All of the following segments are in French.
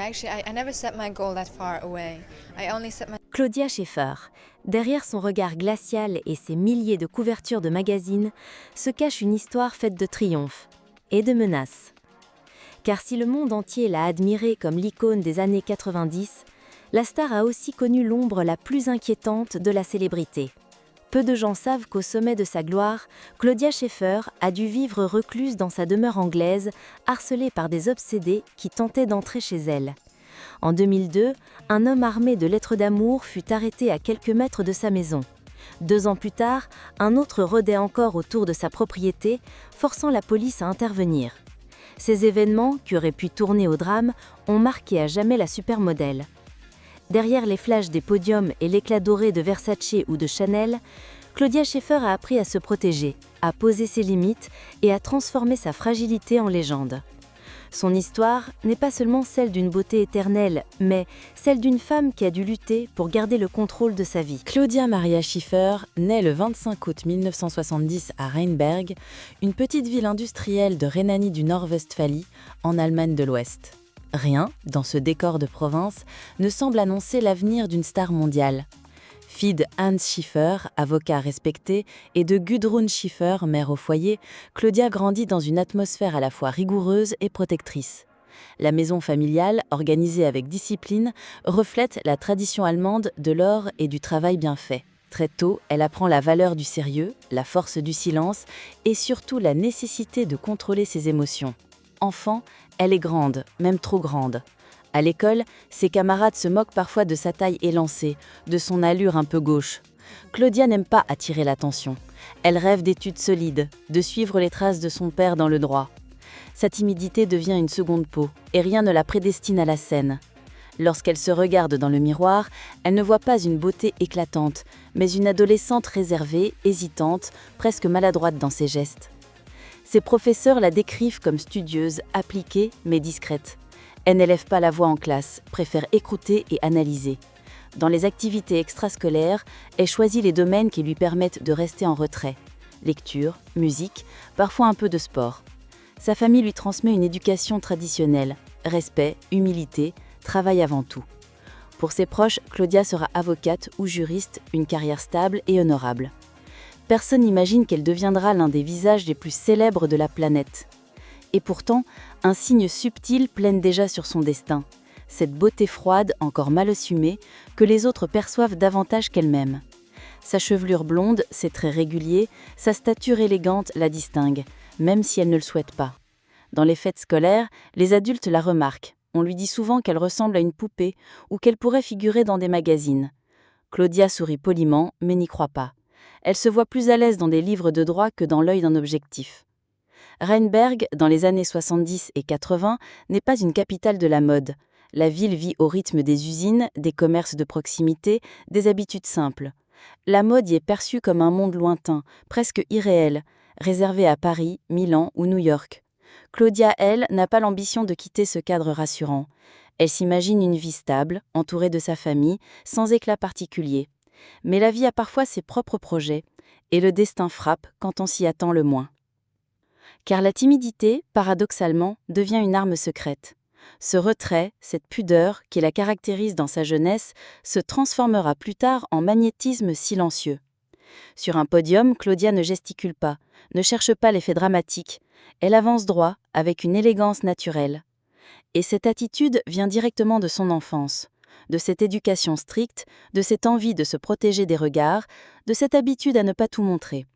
Actually, I never set my goal that far away. I only set my Claudia Schiffer. Derrière son regard glacial et ses milliers de couvertures de magazines, se cache une histoire faite de triomphes et de menaces. Car si le monde entier l'a admirée comme l'icône des années 90, la star a aussi connu l'ombre la plus inquiétante de la célébrité. Peu de gens savent qu'au sommet de sa gloire, Claudia Schiffer a dû vivre recluse dans sa demeure anglaise, harcelée par des obsédés qui tentaient d'entrer chez elle. En 2002, un homme armé de lettres d'amour fut arrêté à quelques mètres de sa maison. 2 ans plus tard, un autre rôdait encore autour de sa propriété, forçant la police à intervenir. Ces événements, qui auraient pu tourner au drame, ont marqué à jamais la supermodèle. Derrière les flashs des podiums et l'éclat doré de Versace ou de Chanel, Claudia Schiffer a appris à se protéger, à poser ses limites et à transformer sa fragilité en légende. Son histoire n'est pas seulement celle d'une beauté éternelle, mais celle d'une femme qui a dû lutter pour garder le contrôle de sa vie. Claudia Maria Schiffer naît le 25 août 1970 à Rheinberg, une petite ville industrielle de Rhénanie du Nord-Westphalie, en Allemagne de l'Ouest. Rien, dans ce décor de province, ne semble annoncer l'avenir d'une star mondiale. Fille de Hans Schiffer, avocat respecté, et de Gudrun Schiffer, mère au foyer, Claudia grandit dans une atmosphère à la fois rigoureuse et protectrice. La maison familiale, organisée avec discipline, reflète la tradition allemande de l'or et du travail bien fait. Très tôt, elle apprend la valeur du sérieux, la force du silence et surtout la nécessité de contrôler ses émotions. Enfant, elle est grande, même trop grande. À l'école, ses camarades se moquent parfois de sa taille élancée, de son allure un peu gauche. Claudia n'aime pas attirer l'attention. Elle rêve d'études solides, de suivre les traces de son père dans le droit. Sa timidité devient une seconde peau, et rien ne la prédestine à la scène. Lorsqu'elle se regarde dans le miroir, elle ne voit pas une beauté éclatante, mais une adolescente réservée, hésitante, presque maladroite dans ses gestes. Ses professeurs la décrivent comme studieuse, appliquée, mais discrète. Elle n'élève pas la voix en classe, préfère écouter et analyser. Dans les activités extrascolaires, elle choisit les domaines qui lui permettent de rester en retrait. Lecture, musique, parfois un peu de sport. Sa famille lui transmet une éducation traditionnelle. Respect, humilité, travail avant tout. Pour ses proches, Claudia sera avocate ou juriste, une carrière stable et honorable. Personne n'imagine qu'elle deviendra l'un des visages les plus célèbres de la planète. Et pourtant, un signe subtil plane déjà sur son destin. Cette beauté froide, encore mal assumée, que les autres perçoivent davantage qu'elle-même. Sa chevelure blonde, ses traits réguliers, sa stature élégante la distinguent, même si elle ne le souhaite pas. Dans les fêtes scolaires, les adultes la remarquent. On lui dit souvent qu'elle ressemble à une poupée ou qu'elle pourrait figurer dans des magazines. Claudia sourit poliment, mais n'y croit pas. Elle se voit plus à l'aise dans des livres de droit que dans l'œil d'un objectif. Rheinberg, dans les années 70 et 80, n'est pas une capitale de la mode. La ville vit au rythme des usines, des commerces de proximité, des habitudes simples. La mode y est perçue comme un monde lointain, presque irréel, réservé à Paris, Milan ou New York. Claudia, elle, n'a pas l'ambition de quitter ce cadre rassurant. Elle s'imagine une vie stable, entourée de sa famille, sans éclat particulier. Mais la vie a parfois ses propres projets, et le destin frappe quand on s'y attend le moins. Car la timidité, paradoxalement, devient une arme secrète. Ce retrait, cette pudeur qui la caractérise dans sa jeunesse, se transformera plus tard en magnétisme silencieux. Sur un podium, Claudia ne gesticule pas, ne cherche pas l'effet dramatique. Elle avance droit, avec une élégance naturelle. Et cette attitude vient directement de son enfance, de cette éducation stricte, de cette envie de se protéger des regards, de cette habitude à ne pas tout montrer.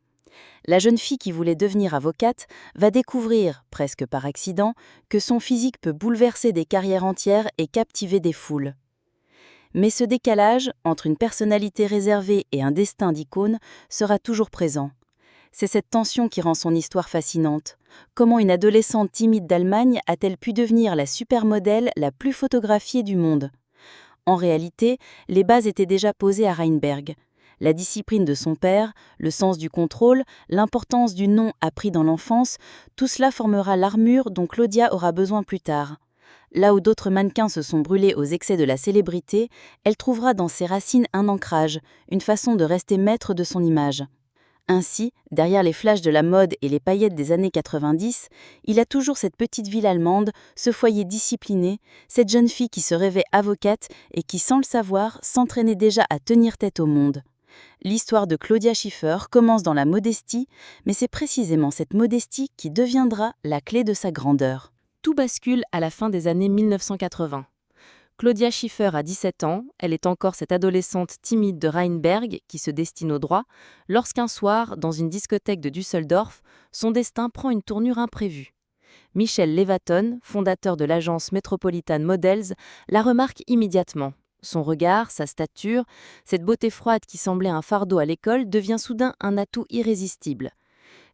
La jeune fille qui voulait devenir avocate va découvrir, presque par accident, que son physique peut bouleverser des carrières entières et captiver des foules. Mais ce décalage, entre une personnalité réservée et un destin d'icône, sera toujours présent. C'est cette tension qui rend son histoire fascinante. Comment une adolescente timide d'Allemagne a-t-elle pu devenir la supermodèle la plus photographiée du monde ? En réalité, les bases étaient déjà posées à Rheinberg. La discipline de son père, le sens du contrôle, l'importance du nom appris dans l'enfance, tout cela formera l'armure dont Claudia aura besoin plus tard. Là où d'autres mannequins se sont brûlés aux excès de la célébrité, elle trouvera dans ses racines un ancrage, une façon de rester maître de son image. Ainsi, derrière les flashs de la mode et les paillettes des années 90, il a toujours cette petite ville allemande, ce foyer discipliné, cette jeune fille qui se rêvait avocate et qui, sans le savoir, s'entraînait déjà à tenir tête au monde. L'histoire de Claudia Schiffer commence dans la modestie, mais c'est précisément cette modestie qui deviendra la clé de sa grandeur. Tout bascule à la fin des années 1980. Claudia Schiffer a 17 ans, elle est encore cette adolescente timide de Rheinberg qui se destine au droit, lorsqu'un soir, dans une discothèque de Düsseldorf, son destin prend une tournure imprévue. Michel Levaton, fondateur de l'agence Metropolitan Models, la remarque immédiatement. Son regard, sa stature, cette beauté froide qui semblait un fardeau à l'école devient soudain un atout irrésistible.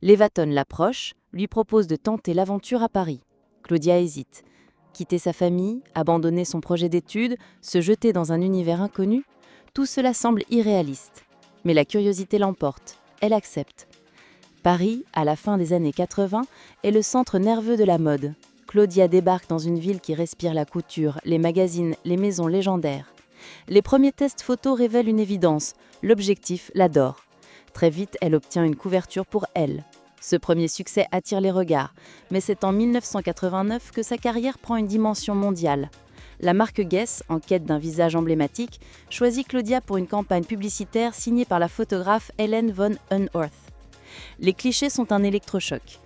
Levaton l'approche, lui propose de tenter l'aventure à Paris. Claudia hésite. Quitter sa famille, abandonner son projet d'études, se jeter dans un univers inconnu, tout cela semble irréaliste. Mais la curiosité l'emporte, elle accepte. Paris, à la fin des années 80, est le centre nerveux de la mode. Claudia débarque dans une ville qui respire la couture, les magazines, les maisons légendaires. Les premiers tests photos révèlent une évidence, l'objectif l'adore. Très vite, elle obtient une couverture pour Elle. Ce premier succès attire les regards, mais c'est en 1989 que sa carrière prend une dimension mondiale. La marque Guess, en quête d'un visage emblématique, choisit Claudia pour une campagne publicitaire signée par la photographe Ellen von Unwerth. Les clichés sont un électrochoc.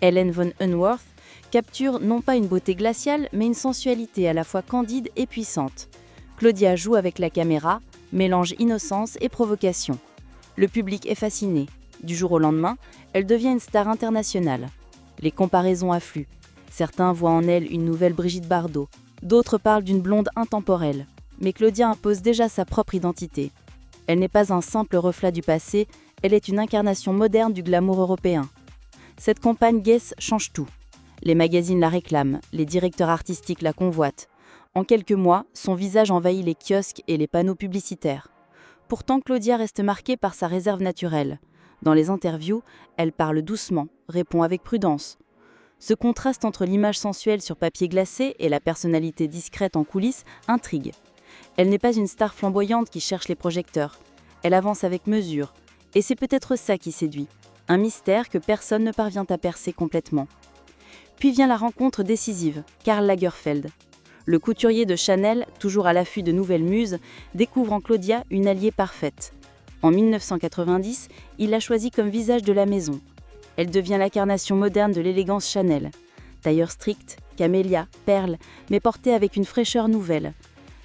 Ellen von Unwerth capture non pas une beauté glaciale, mais une sensualité à la fois candide et puissante. Claudia joue avec la caméra, mélange innocence et provocation. Le public est fasciné. Du jour au lendemain, elle devient une star internationale. Les comparaisons affluent. Certains voient en elle une nouvelle Brigitte Bardot, d'autres parlent d'une blonde intemporelle. Mais Claudia impose déjà sa propre identité. Elle n'est pas un simple reflet du passé, elle est une incarnation moderne du glamour européen. Cette campagne Guess change tout. Les magazines la réclament, les directeurs artistiques la convoitent. En quelques mois, son visage envahit les kiosques et les panneaux publicitaires. Pourtant, Claudia reste marquée par sa réserve naturelle. Dans les interviews, elle parle doucement, répond avec prudence. Ce contraste entre l'image sensuelle sur papier glacé et la personnalité discrète en coulisses intrigue. Elle n'est pas une star flamboyante qui cherche les projecteurs. Elle avance avec mesure. Et c'est peut-être ça qui séduit. Un mystère que personne ne parvient à percer complètement. Puis vient la rencontre décisive, Karl Lagerfeld. Le couturier de Chanel, toujours à l'affût de nouvelles muses, découvre en Claudia une alliée parfaite. En 1990, il l'a choisie comme visage de la maison. Elle devient l'incarnation moderne de l'élégance Chanel. Tailleur strict, camélia, perles, mais portée avec une fraîcheur nouvelle.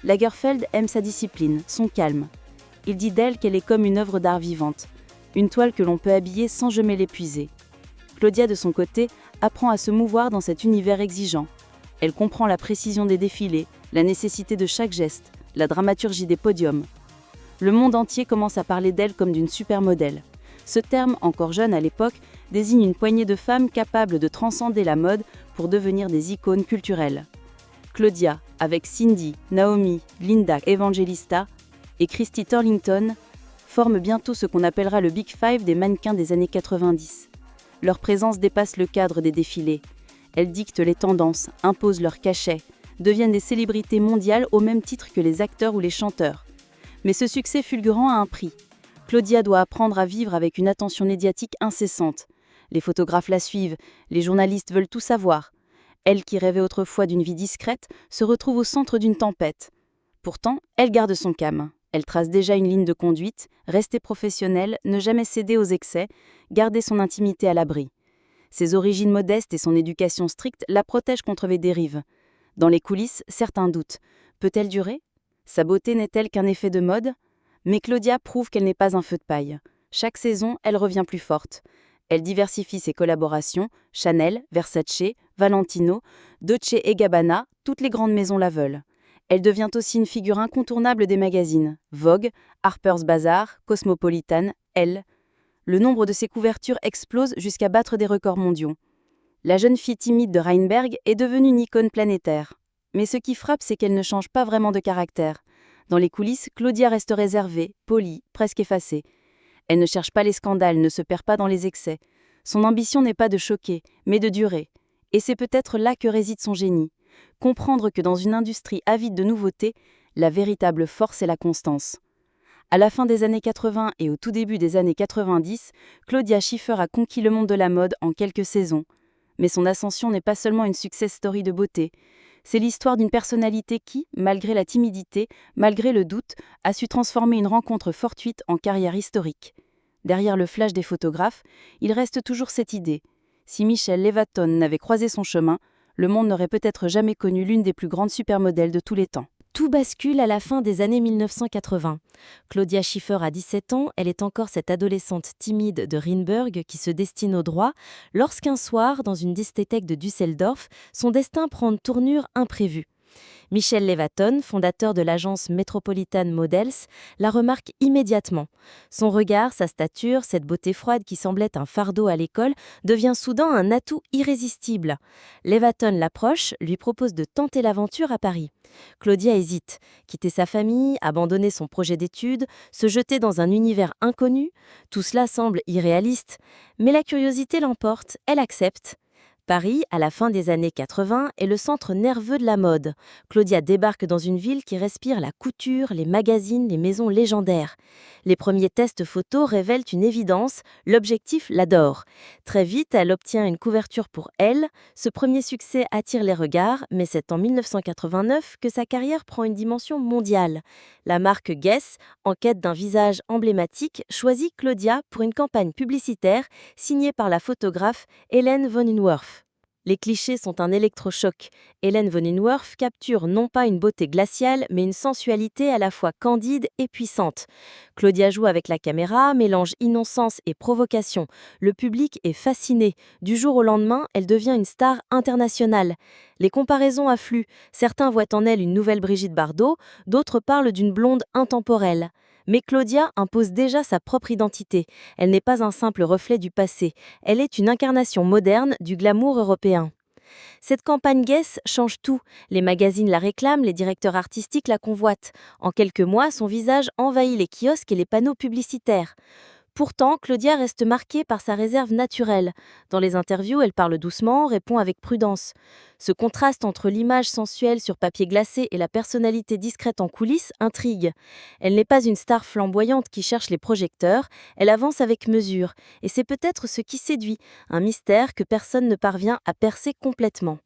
Lagerfeld aime sa discipline, son calme. Il dit d'elle qu'elle est comme une œuvre d'art vivante, une toile que l'on peut habiller sans jamais l'épuiser. Claudia, de son côté, apprend à se mouvoir dans cet univers exigeant. Elle comprend la précision des défilés, la nécessité de chaque geste, la dramaturgie des podiums. Le monde entier commence à parler d'elle comme d'une supermodèle. Ce terme, encore jeune à l'époque, désigne une poignée de femmes capables de transcender la mode pour devenir des icônes culturelles. Claudia, avec Cindy, Naomi, Linda Evangelista et Christy Turlington, forment bientôt ce qu'on appellera le Big Five des mannequins des années 90. Leur présence dépasse le cadre des défilés. Elles dictent les tendances, imposent leurs cachets, deviennent des célébrités mondiales au même titre que les acteurs ou les chanteurs. Mais ce succès fulgurant a un prix. Claudia doit apprendre à vivre avec une attention médiatique incessante. Les photographes la suivent, les journalistes veulent tout savoir. Elle, qui rêvait autrefois d'une vie discrète, se retrouve au centre d'une tempête. Pourtant, elle garde son calme. Elle trace déjà une ligne de conduite, rester professionnelle, ne jamais céder aux excès, garder son intimité à l'abri. Ses origines modestes et son éducation stricte la protègent contre les dérives. Dans les coulisses, certains doutent. Peut-elle durer ? Sa beauté n'est-elle qu'un effet de mode ? Mais Claudia prouve qu'elle n'est pas un feu de paille. Chaque saison, elle revient plus forte. Elle diversifie ses collaborations, Chanel, Versace, Valentino, Dolce & Gabbana, toutes les grandes maisons la veulent. Elle devient aussi une figure incontournable des magazines, Vogue, Harper's Bazaar, Cosmopolitan, Elle. Le nombre de ses couvertures explose jusqu'à battre des records mondiaux. La jeune fille timide de Rheinberg est devenue une icône planétaire. Mais ce qui frappe, c'est qu'elle ne change pas vraiment de caractère. Dans les coulisses, Claudia reste réservée, polie, presque effacée. Elle ne cherche pas les scandales, ne se perd pas dans les excès. Son ambition n'est pas de choquer, mais de durer. Et c'est peut-être là que réside son génie. Comprendre que dans une industrie avide de nouveautés, la véritable force est la constance. À la fin des années 80 et au tout début des années 90, Claudia Schiffer a conquis le monde de la mode en quelques saisons. Mais son ascension n'est pas seulement une success story de beauté. C'est l'histoire d'une personnalité qui, malgré la timidité, malgré le doute, a su transformer une rencontre fortuite en carrière historique. Derrière le flash des photographes, il reste toujours cette idée. Si Michelle Levaton n'avait croisé son chemin, le monde n'aurait peut-être jamais connu l'une des plus grandes supermodèles de tous les temps. Tout bascule à la fin des années 1980. Claudia Schiffer a 17 ans, elle est encore cette adolescente timide de Rheinberg qui se destine au droit, lorsqu'un soir, dans une discothèque de Düsseldorf, son destin prend une tournure imprévue. Michel Levaton, fondateur de l'agence Metropolitan Models, la remarque immédiatement. Son regard, sa stature, cette beauté froide qui semblait un fardeau à l'école, devient soudain un atout irrésistible. Levaton l'approche, lui propose de tenter l'aventure à Paris. Claudia hésite. Quitter sa famille, abandonner son projet d'études, se jeter dans un univers inconnu, tout cela semble irréaliste. Mais la curiosité l'emporte, elle accepte. Paris, à la fin des années 80, est le centre nerveux de la mode. Claudia débarque dans une ville qui respire la couture, les magazines, les maisons légendaires. Les premiers tests photos révèlent une évidence, l'objectif l'adore. Très vite, elle obtient une couverture pour Elle. Ce premier succès attire les regards, mais c'est en 1989 que sa carrière prend une dimension mondiale. La marque Guess, en quête d'un visage emblématique, choisit Claudia pour une campagne publicitaire signée par la photographe Helen von Inwerf. Les clichés sont un électrochoc. Helen von Inwerf capture non pas une beauté glaciale, mais une sensualité à la fois candide et puissante. Claudia joue avec la caméra, mélange innocence et provocation. Le public est fasciné. Du jour au lendemain, elle devient une star internationale. Les comparaisons affluent. Certains voient en elle une nouvelle Brigitte Bardot, d'autres parlent d'une blonde intemporelle. Mais Claudia impose déjà sa propre identité. Elle n'est pas un simple reflet du passé. Elle est une incarnation moderne du glamour européen. Cette campagne Guess change tout. Les magazines la réclament, les directeurs artistiques la convoitent. En quelques mois, son visage envahit les kiosques et les panneaux publicitaires. Pourtant, Claudia reste marquée par sa réserve naturelle. Dans les interviews, elle parle doucement, répond avec prudence. Ce contraste entre l'image sensuelle sur papier glacé et la personnalité discrète en coulisses intrigue. Elle n'est pas une star flamboyante qui cherche les projecteurs, elle avance avec mesure. Et c'est peut-être ce qui séduit, un mystère que personne ne parvient à percer complètement.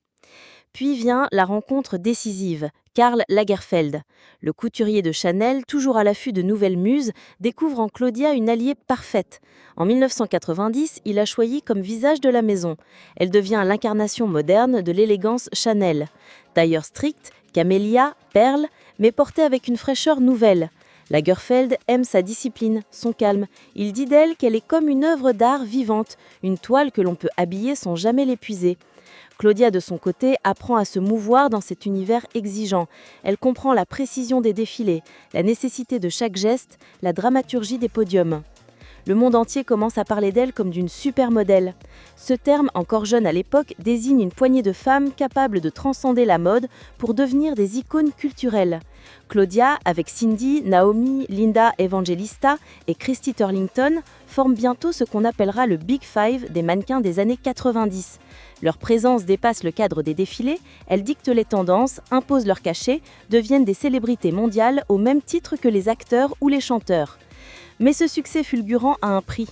Puis vient la rencontre décisive, Karl Lagerfeld. Le couturier de Chanel, toujours à l'affût de nouvelles muses, découvre en Claudia une alliée parfaite. En 1990, il la choisit comme visage de la maison. Elle devient l'incarnation moderne de l'élégance Chanel. Tailleur strict, camélia, perle, mais portée avec une fraîcheur nouvelle. Lagerfeld aime sa discipline, son calme. Il dit d'elle qu'elle est comme une œuvre d'art vivante, une toile que l'on peut habiller sans jamais l'épuiser. Claudia, de son côté, apprend à se mouvoir dans cet univers exigeant. Elle comprend la précision des défilés, la nécessité de chaque geste, la dramaturgie des podiums. Le monde entier commence à parler d'elle comme d'une supermodèle. Ce terme, encore jeune à l'époque, désigne une poignée de femmes capables de transcender la mode pour devenir des icônes culturelles. Claudia, avec Cindy, Naomi, Linda Evangelista et Christy Turlington, forment bientôt ce qu'on appellera le Big Five des mannequins des années 90. Leur présence dépasse le cadre des défilés, elles dictent les tendances, imposent leur cachet, deviennent des célébrités mondiales au même titre que les acteurs ou les chanteurs. Mais ce succès fulgurant a un prix.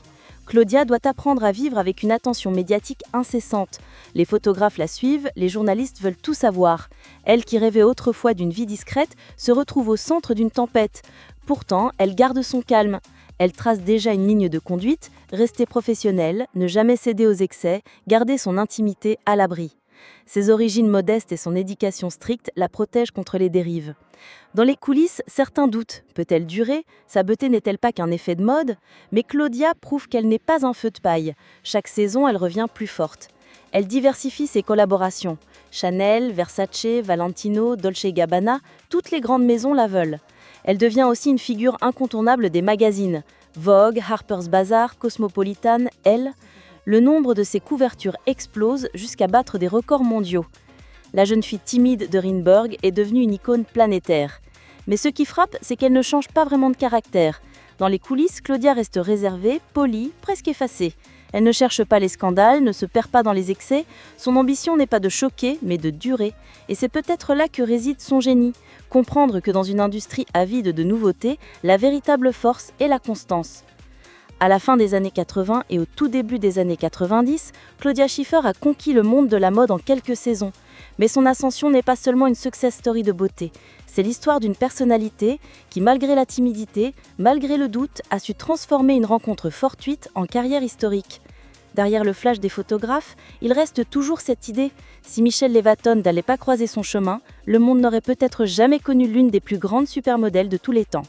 Claudia doit apprendre à vivre avec une attention médiatique incessante. Les photographes la suivent, les journalistes veulent tout savoir. Elle, qui rêvait autrefois d'une vie discrète, se retrouve au centre d'une tempête. Pourtant, elle garde son calme. Elle trace déjà une ligne de conduite, rester professionnelle, ne jamais céder aux excès, garder son intimité à l'abri. Ses origines modestes et son éducation stricte la protègent contre les dérives. Dans les coulisses, certains doutent. Peut-elle durer ? Sa beauté n'est-elle pas qu'un effet de mode ? Mais Claudia prouve qu'elle n'est pas un feu de paille. Chaque saison, elle revient plus forte. Elle diversifie ses collaborations. Chanel, Versace, Valentino, Dolce & Gabbana, toutes les grandes maisons la veulent. Elle devient aussi une figure incontournable des magazines. Vogue, Harper's Bazaar, Cosmopolitan, Elle. Le nombre de ses couvertures explose jusqu'à battre des records mondiaux. La jeune fille timide de Rheinberg est devenue une icône planétaire. Mais ce qui frappe, c'est qu'elle ne change pas vraiment de caractère. Dans les coulisses, Claudia reste réservée, polie, presque effacée. Elle ne cherche pas les scandales, ne se perd pas dans les excès. Son ambition n'est pas de choquer, mais de durer. Et c'est peut-être là que réside son génie. Comprendre que dans une industrie avide de nouveautés, la véritable force est la constance. À la fin des années 80 et au tout début des années 90, Claudia Schiffer a conquis le monde de la mode en quelques saisons. Mais son ascension n'est pas seulement une success story de beauté, c'est l'histoire d'une personnalité qui, malgré la timidité, malgré le doute, a su transformer une rencontre fortuite en carrière historique. Derrière le flash des photographes, il reste toujours cette idée. Si Michelle Levaton n'allait pas croiser son chemin, le monde n'aurait peut-être jamais connu l'une des plus grandes supermodèles de tous les temps.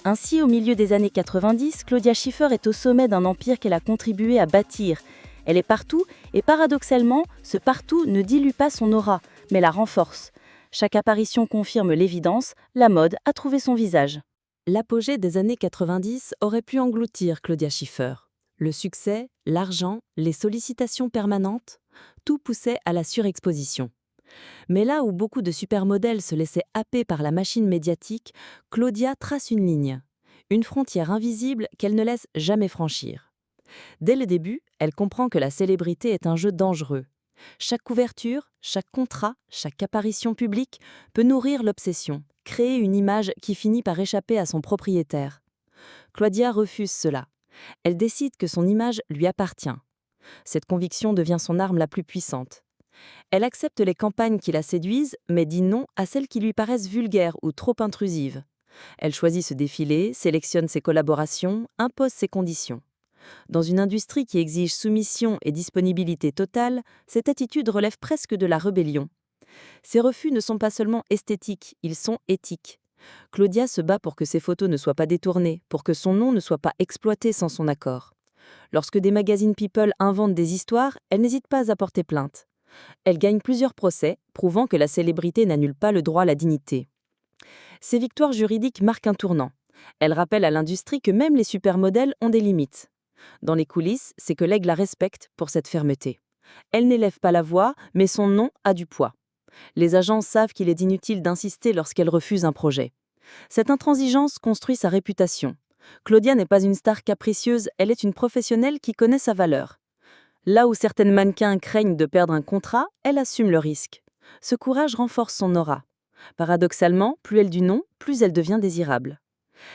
Ainsi, au milieu des années 90, Claudia Schiffer est au sommet d'un empire qu'elle a contribué à bâtir. Elle est partout et paradoxalement, ce partout ne dilue pas son aura, mais la renforce. Chaque apparition confirme l'évidence, la mode a trouvé son visage. L'apogée des années 90 aurait pu engloutir Claudia Schiffer. Le succès, l'argent, les sollicitations permanentes, tout poussait à la surexposition. Mais là où beaucoup de supermodèles se laissaient happer par la machine médiatique, Claudia trace une frontière invisible qu'elle ne laisse jamais franchir. Dès le début, elle comprend que la célébrité est un jeu dangereux. Chaque couverture, chaque contrat, chaque apparition publique peut nourrir l'obsession, créer une image qui finit par échapper à son propriétaire. Claudia refuse cela. Elle décide que son image lui appartient. Cette conviction devient son arme la plus puissante. Elle accepte les campagnes qui la séduisent, mais dit non à celles qui lui paraissent vulgaires ou trop intrusives. Elle choisit ce défilé, sélectionne ses collaborations, impose ses conditions. Dans une industrie qui exige soumission et disponibilité totale, cette attitude relève presque de la rébellion. Ces refus ne sont pas seulement esthétiques, ils sont éthiques. Claudia se bat pour que ses photos ne soient pas détournées, pour que son nom ne soit pas exploité sans son accord. Lorsque des magazines People inventent des histoires, elle n'hésite pas à porter plainte. Elle gagne plusieurs procès, prouvant que la célébrité n'annule pas le droit à la dignité. Ces victoires juridiques marquent un tournant. Elles rappellent à l'industrie que même les supermodèles ont des limites. Dans les coulisses, c'est que l'aigle la respecte pour cette fermeté. Elle n'élève pas la voix, mais son nom a du poids. Les agences savent qu'il est inutile d'insister lorsqu'elle refuse un projet. Cette intransigeance construit sa réputation. Claudia n'est pas une star capricieuse, elle est une professionnelle qui connaît sa valeur. Là où certaines mannequins craignent de perdre un contrat, elle assume le risque. Ce courage renforce son aura. Paradoxalement, plus elle dit non, plus elle devient désirable.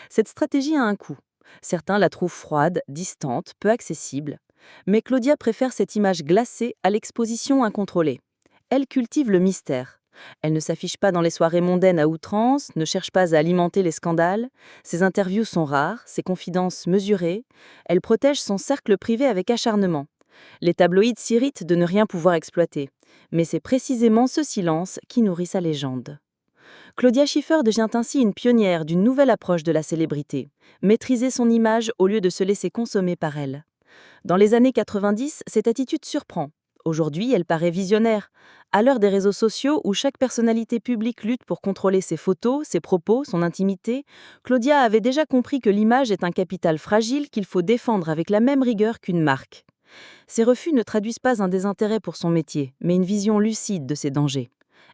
Cette stratégie a un coût. Certains la trouvent froide, distante, peu accessible. Mais Claudia préfère cette image glacée à l'exposition incontrôlée. Elle cultive le mystère. Elle ne s'affiche pas dans les soirées mondaines à outrance, ne cherche pas à alimenter les scandales. Ses interviews sont rares, ses confidences mesurées. Elle protège son cercle privé avec acharnement. Les tabloïds s'irritent de ne rien pouvoir exploiter. Mais c'est précisément ce silence qui nourrit sa légende. Claudia Schiffer devient ainsi une pionnière d'une nouvelle approche de la célébrité. Maîtriser son image au lieu de se laisser consommer par elle. Dans les années 90, cette attitude surprend. Aujourd'hui, elle paraît visionnaire. À l'heure des réseaux sociaux où chaque personnalité publique lutte pour contrôler ses photos, ses propos, son intimité, Claudia avait déjà compris que l'image est un capital fragile qu'il faut défendre avec la même rigueur qu'une marque. Ces refus ne traduisent pas un désintérêt pour son métier, mais une vision lucide de ses dangers.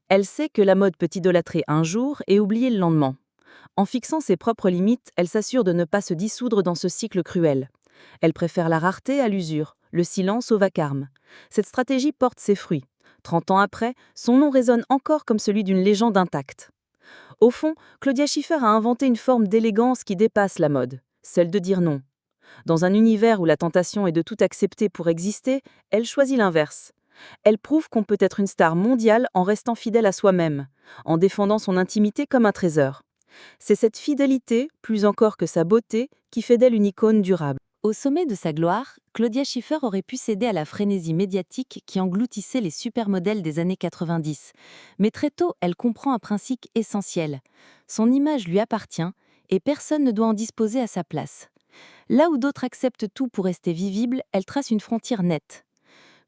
Elle sait que la mode peut idolâtrer un jour et oublier le lendemain. En fixant ses propres limites, elle s'assure de ne pas se dissoudre dans ce cycle cruel. Elle préfère la rareté à l'usure, le silence au vacarme. Cette stratégie porte ses fruits. 30 ans après, son nom résonne encore comme celui d'une légende intacte. Au fond, Claudia Schiffer a inventé une forme d'élégance qui dépasse la mode, celle de dire non. Dans un univers où la tentation est de tout accepter pour exister, elle choisit l'inverse. Elle prouve qu'on peut être une star mondiale en restant fidèle à soi-même, en défendant son intimité comme un trésor. C'est cette fidélité, plus encore que sa beauté, qui fait d'elle une icône durable. Au sommet de sa gloire, Claudia Schiffer aurait pu céder à la frénésie médiatique qui engloutissait les supermodèles des années 90. Mais très tôt, elle comprend un principe essentiel. Son image lui appartient et personne ne doit en disposer à sa place. Là où d'autres acceptent tout pour rester visible, elle trace une frontière nette.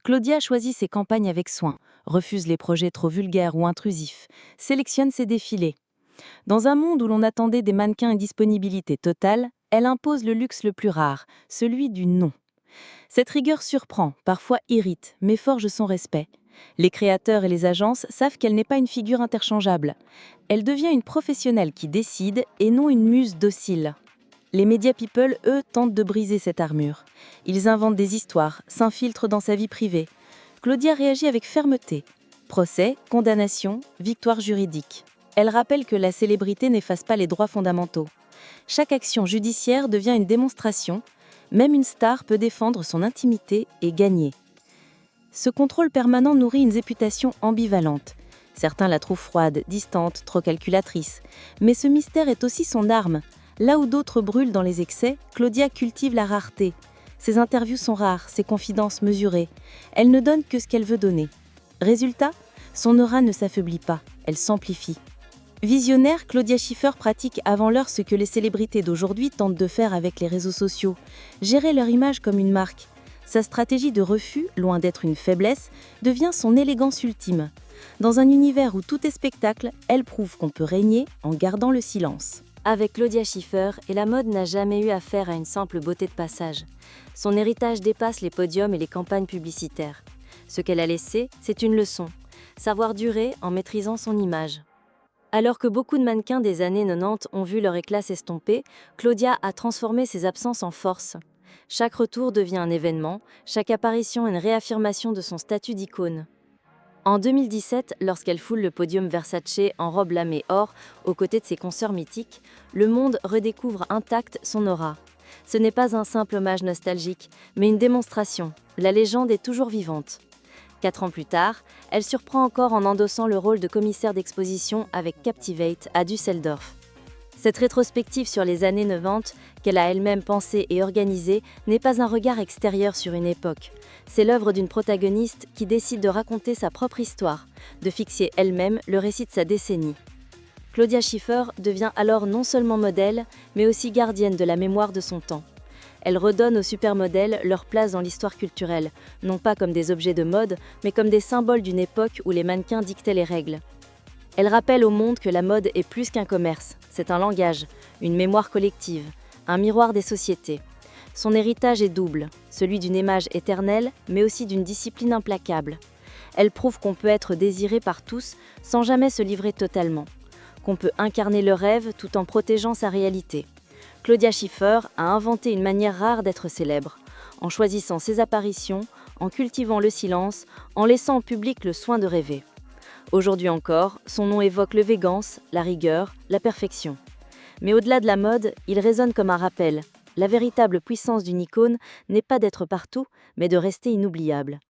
Claudia choisit ses campagnes avec soin, refuse les projets trop vulgaires ou intrusifs, sélectionne ses défilés. Dans un monde où l'on attendait des mannequins et disponibilité totale, elle impose le luxe le plus rare, celui du non. Cette rigueur surprend, parfois irrite, mais forge son respect. Les créateurs et les agences savent qu'elle n'est pas une figure interchangeable. Elle devient une professionnelle qui décide et non une muse docile. Les médias people, eux, tentent de briser cette armure. Ils inventent des histoires, s'infiltrent dans sa vie privée. Claudia réagit avec fermeté. Procès, condamnation, victoire juridique. Elle rappelle que la célébrité n'efface pas les droits fondamentaux. Chaque action judiciaire devient une démonstration. Même une star peut défendre son intimité et gagner. Ce contrôle permanent nourrit une réputation ambivalente. Certains la trouvent froide, distante, trop calculatrice. Mais ce mystère est aussi son arme. Là où d'autres brûlent dans les excès, Claudia cultive la rareté. Ses interviews sont rares, ses confidences mesurées. Elle ne donne que ce qu'elle veut donner. Résultat, son aura ne s'affaiblit pas, elle s'amplifie. Visionnaire, Claudia Schiffer pratique avant l'heure ce que les célébrités d'aujourd'hui tentent de faire avec les réseaux sociaux, gérer leur image comme une marque. Sa stratégie de refus, loin d'être une faiblesse, devient son élégance ultime. Dans un univers où tout est spectacle, elle prouve qu'on peut régner en gardant le silence. Avec Claudia Schiffer, et la mode n'a jamais eu affaire à une simple beauté de passage. Son héritage dépasse les podiums et les campagnes publicitaires. Ce qu'elle a laissé, c'est une leçon. Savoir durer en maîtrisant son image. Alors que beaucoup de mannequins des années 90 ont vu leur éclat s'estomper, Claudia a transformé ses absences en force. Chaque retour devient un événement, chaque apparition une réaffirmation de son statut d'icône. En 2017, lorsqu'elle foule le podium Versace en robe lamée or, aux côtés de ses consoeurs mythiques, le monde redécouvre intact son aura. Ce n'est pas un simple hommage nostalgique, mais une démonstration. La légende est toujours vivante. 4 ans plus tard, elle surprend encore en endossant le rôle de commissaire d'exposition avec Captivate à Düsseldorf. Cette rétrospective sur les années 90, qu'elle a elle-même pensée et organisée, n'est pas un regard extérieur sur une époque. C'est l'œuvre d'une protagoniste qui décide de raconter sa propre histoire, de fixer elle-même le récit de sa décennie. Claudia Schiffer devient alors non seulement modèle, mais aussi gardienne de la mémoire de son temps. Elle redonne aux supermodèles leur place dans l'histoire culturelle, non pas comme des objets de mode, mais comme des symboles d'une époque où les mannequins dictaient les règles. Elle rappelle au monde que la mode est plus qu'un commerce, c'est un langage, une mémoire collective, un miroir des sociétés. Son héritage est double, celui d'une image éternelle, mais aussi d'une discipline implacable. Elle prouve qu'on peut être désiré par tous sans jamais se livrer totalement, qu'on peut incarner le rêve tout en protégeant sa réalité. Claudia Schiffer a inventé une manière rare d'être célèbre, en choisissant ses apparitions, en cultivant le silence, en laissant au public le soin de rêver. Aujourd'hui encore, son nom évoque l'élégance, la rigueur, la perfection. Mais au-delà de la mode, il résonne comme un rappel. La véritable puissance d'une icône n'est pas d'être partout, mais de rester inoubliable.